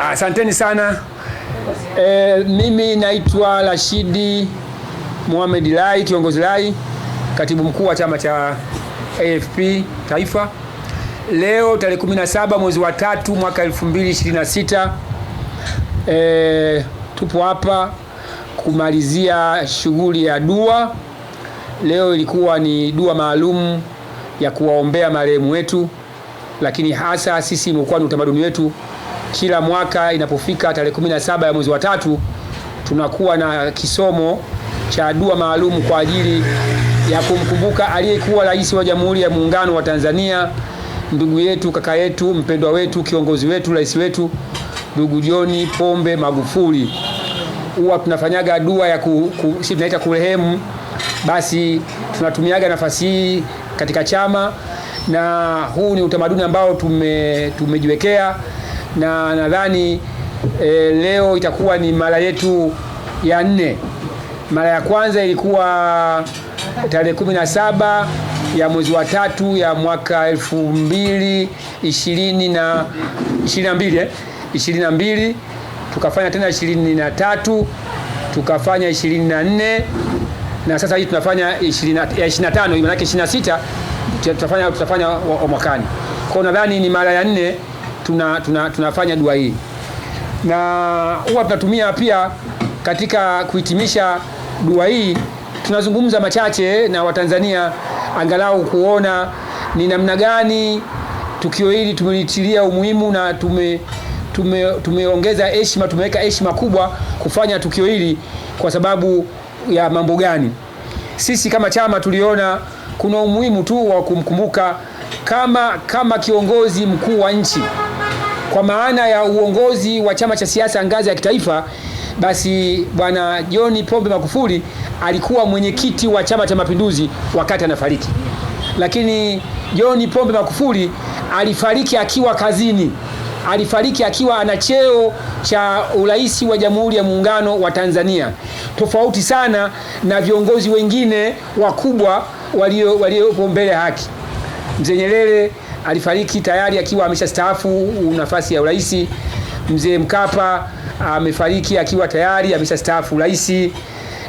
Asanteni sana. Mimi naitwa Rashidi Mohamed Lai, kiongozi Lai, katibu mkuu wa chama cha AFP Taifa. Leo tarehe 17 mwezi wa 3 mwaka 2026 tupo hapa kumalizia shughuli ya dua. Leo ilikuwa ni dua maalum ya kuwaombea marehemu wetu, lakini hasa sisi imekuwa ni utamaduni wetu kila mwaka inapofika tarehe 17 ya mwezi wa 3 tunakuwa na kisomo cha dua maalum kwa ajili ya kumkumbuka aliyekuwa rais wa Jamhuri ya Muungano wa Tanzania, ndugu yetu, kaka yetu, mpendwa wetu, kiongozi wetu, rais wetu, ndugu John Pombe Magufuli. Huwa tunafanyaga dua ya sisi tunaita kurehemu. Basi tunatumiaga nafasi hii katika chama, na huu ni utamaduni ambao tumejiwekea, na nadhani leo itakuwa ni mara yetu ya 4. Mara ya kwanza ilikuwa tarehe 17 ya mwezi wa 3 ya mwaka 2022, tukafanya tena 23, tukafanya 24, na sasa hii tunafanya 25, maana yake 26 tutafanya mwakani. Kwa nadhani ni mara ya 4 tunafanya dua hii, na huwa tunatumia pia katika kuhitimisha dua hii, tunazungumza machache na Watanzania angalau kuona ni namna gani tukio hili tumelitilia umuhimu, na tumeongeza heshima, tumeweka heshima kubwa kufanya tukio hili kwa sababu ya mambo gani. Sisi kama chama tuliona kuna umuhimu tu wa kumkumbuka kama kiongozi mkuu wa nchi, kwa maana ya uongozi wa chama cha siasa ngazi ya kitaifa. Basi Bwana John Pombe Magufuli alikuwa mwenyekiti wa Chama cha Mapinduzi wakati anafariki, lakini John Pombe Magufuli alifariki akiwa kazini, alifariki akiwa ana cheo cha urais wa Jamhuri ya Muungano wa Tanzania, tofauti sana na viongozi wengine wakubwa waliopo mbele ya haki. Mzee Nyerere alifariki tayari akiwa ameshastaafu nafasi ya urais. Mzee Mkapa amefariki akiwa tayari ameshastaafu urais.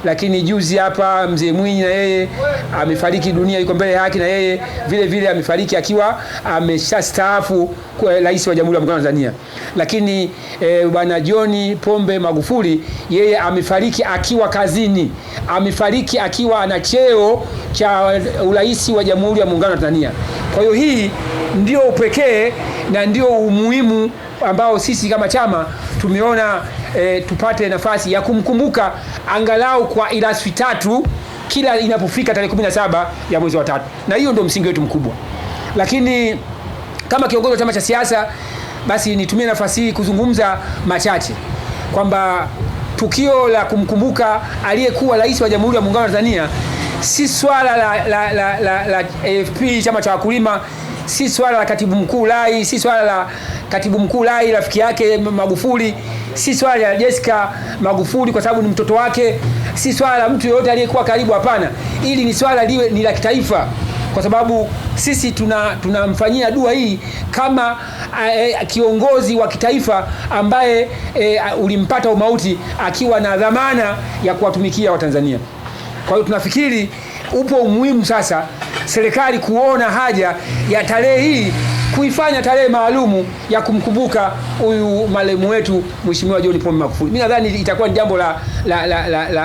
Lakini juzi hapa Mzee Mwinyi na yeye amefariki dunia, yuko mbele ya haki, na yeye vile vile amefariki akiwa ameshastaafu rais wa Jamhuri ya Muungano wa Tanzania. Lakini Bwana John Pombe Magufuli yeye amefariki akiwa kazini, amefariki akiwa ana cheo cha urais wa Jamhuri ya Muungano wa Tanzania. Kwa hiyo hii ndio upekee na ndio umuhimu ambao sisi kama chama tumeona tupate nafasi ya kumkumbuka angalau kwa irasmi 3 kila inapofika tarehe 17 ya mwezi wa 3, na hiyo ndio msingi wetu mkubwa. Lakini kama kiongozi wa chama cha siasa, basi nitumie nafasi hii kuzungumza machache kwamba tukio la kumkumbuka aliyekuwa rais wa Jamhuri ya Muungano wa Tanzania si swala la AFP chama cha wakulima, si swala la katibu mkuu Lai, si swala la katibu mkuu Lai rafiki yake Magufuli, si swala la Jessica Magufuli kwa sababu ni mtoto wake, si swala la mtu yoyote aliyekuwa karibu. Hapana, ili ni swala liwe ni la kitaifa, kwa sababu sisi tunamfanyia dua hii kama kiongozi wa kitaifa ambaye ulimpata umauti akiwa na dhamana ya kuwatumikia Watanzania. Kwa hiyo tunafikiri upo umuhimu sasa serikali kuona haja ya tarehe hii kuifanya tarehe maalumu ya kumkumbuka huyu marehemu wetu Mheshimiwa John Pombe Magufuli. Mimi nadhani itakuwa ni jambo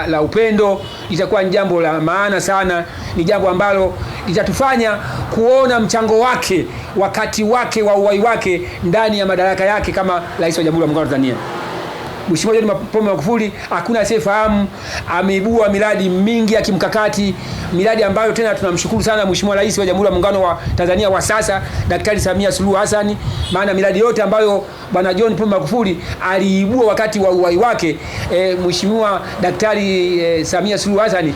la upendo, itakuwa ni jambo la maana sana, ni jambo ambalo litatufanya kuona mchango wake wakati wake wa uhai wake ndani ya madaraka yake kama rais wa Jamhuri ya Muungano wa Tanzania. Mheshimiwa John Pombe Magufuli hakuna asiyefahamu, ameibua miradi mingi ya kimkakati, miradi ambayo tena tunamshukuru sana Mheshimiwa Rais wa Jamhuri ya Muungano wa Tanzania wa sasa Daktari Samia Suluhu Hassan, maana miradi yote ambayo Bwana John Pombe Magufuli aliibua wakati wa uhai wake, Mheshimiwa Daktari Samia Suluhu Hassan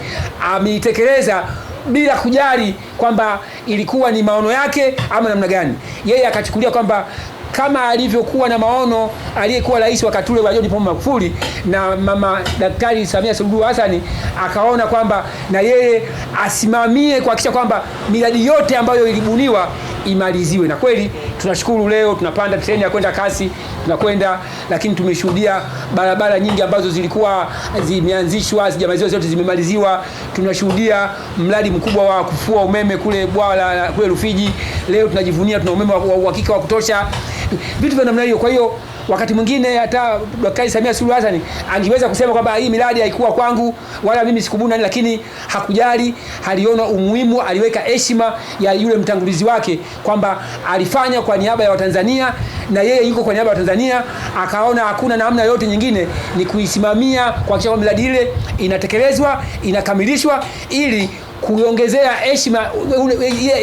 ameitekeleza bila kujali kwamba ilikuwa ni maono yake ama namna gani. Yeye akachukulia kwamba kama alivyokuwa na maono aliyekuwa rais wakati ule wa John Pombe Magufuli na mama Daktari Samia Suluhu Hassan, akaona kwamba na yeye asimamie kuhakikisha kwamba miradi yote ambayo ilibuniwa imaliziwe. Na kweli tunashukuru, leo tunapanda treni ya kwenda kasi, tunakwenda, lakini tumeshuhudia barabara nyingi ambazo zilikuwa zimeanzishwa zijamaliziwa zote zimemaliziwa. Tunashuhudia mradi mkubwa wa kufua umeme kule bwawa kule Rufiji, leo tunajivunia tuna umeme wa uhakika wa kutosha, vitu vya namna hiyo. Kwa hiyo wakati mwingine hata Daktari Samia Suluhu Hassan angeweza kusema kwamba hii miradi haikuwa kwangu wala mimi sikubuni, lakini hakujali, aliona umuhimu, aliweka heshima ya yule mtangulizi wake kwamba alifanya kwa niaba ya Watanzania na yeye yuko kwa niaba ya Watanzania, akaona hakuna namna yote nyingine ni kuisimamia kuhakikisha kwamba miradi ile inatekelezwa, inakamilishwa ili kuongezea heshima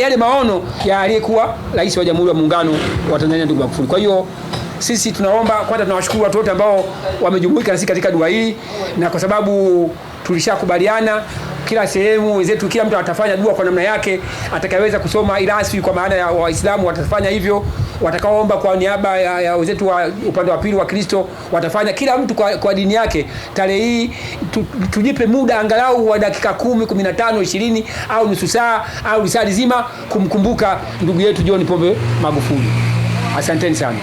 yale maono ya aliyekuwa Rais wa Jamhuri ya Muungano wa Tanzania ndugu Magufuli. Kwa hiyo sisi tunaomba kwanza, tunawashukuru watu wote ambao wamejumuika nasi katika dua hii, na kwa sababu tulishakubaliana kila sehemu wenzetu, kila mtu atafanya dua kwa namna yake, atakayeweza kusoma irasmi kwa maana ya Waislamu watafanya hivyo, watakaoomba kwa niaba ya wenzetu wa upande wa pili wa Kristo watafanya, kila mtu kwa dini yake. Tarehe hii tujipe muda angalau wa dakika 10, 15, 20 au nusu saa au saa nzima kumkumbuka ndugu yetu John Pombe Magufuli. Asanteni sana.